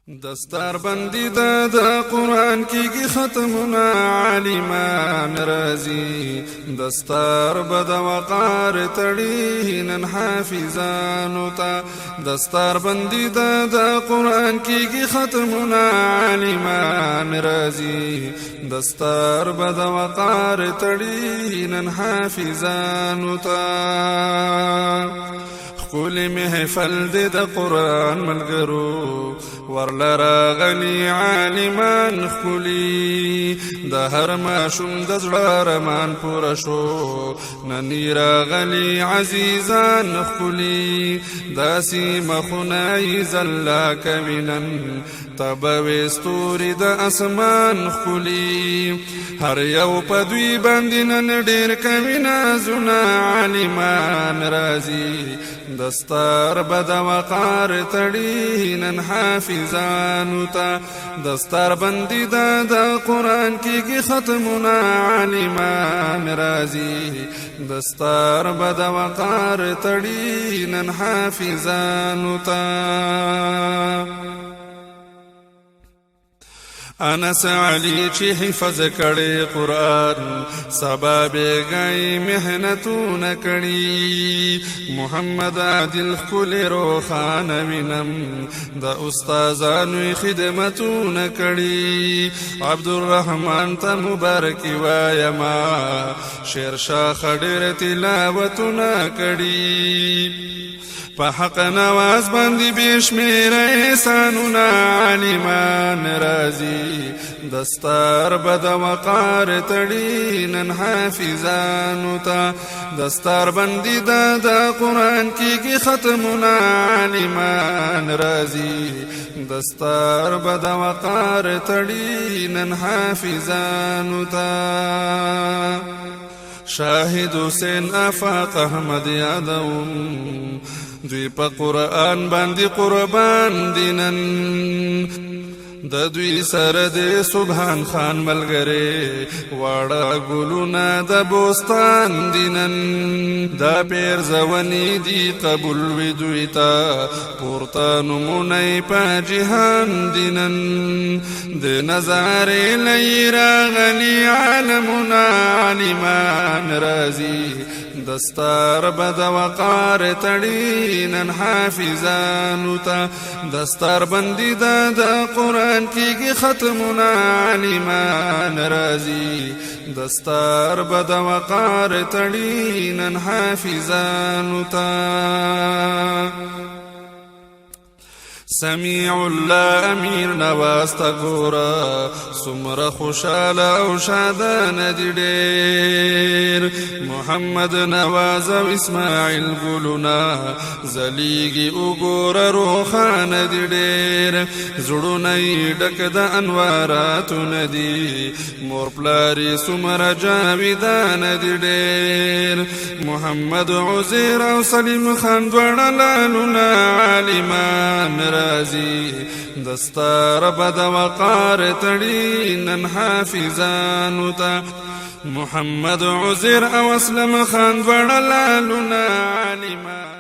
دستار بندی دا قرآن کی ختمنا عالمان رازی دستار بدا وقار تڑی نن حافظانو تا دستار بندی دا قرآن کی ختمنا عالمان رازی دستار بدا وقار تڑی نن حافظانو تا خولي محفل د قرآن ملګرو ورلرا غني عالمان خولي د هر ماشوم د زړه رمان پوره شو ننی راغلي عزیزان خولي داسي مخنای زلا کوینن تبوي ستوري د اسمان خولي هر یو پدوی باندې ډېر کوینا زنا عالمان رازي دستار بدا وقار تڑی نن حافظانو تا دستار بندی دا قرآن کی ختمنا عالمان رازی دستار بدا وقار تڑی نن حافظانو تا انس علی چی حفظ کړي قرآن سبب گئی محنتون کړي محمد عادل خل روخان وینم د استادانو خدمتون کړي عبدالرحمن ته مبارک وایما شیر شاخ ډېر تلاوتون کړي په حق نواز باندې بشمیر احسانونه عالمان رازي دستار بدا وقار تړي نن حافظانو ته دستار باندې دا قرآن کی ختمونه عالمان رازي دستار بدا وقار تړي نن حافظانو ته شاهد حسین آفاق احمد یادوم دوی په قرآن باندې قربان دینن د دوی سره د سبحان خان ملګری واړه ګلونه د بوستان دینن دا پیر زونی دی قبول وی دوی ته پورته نمونه په جهان دینن د نظر لای راغلی عالمنا عالمان رازي دستار بدا وقار تړي نن حافظانو ته دستار بندي دا قرآن کی ختمنا عالمان رازي دستار بدا وقار تړي نن حافظانو ته سمیع الله امیر نواز تا ګورا سمره خوشاله او شادان دي ډېر محمد نواز او اسماعیل ګلونا زلیږي وګوره روخان دي ډېر زړونه ډک د انواراتو ندي مور پلاري سمره جاویدان دي ډېر محمد عزیر او سلیم خان دواړه لالونه عالمان رازي دستار بدا وقار تړي نن حافظانو ته محمد عزیر او اسلم خان دواړه لالونه عالمان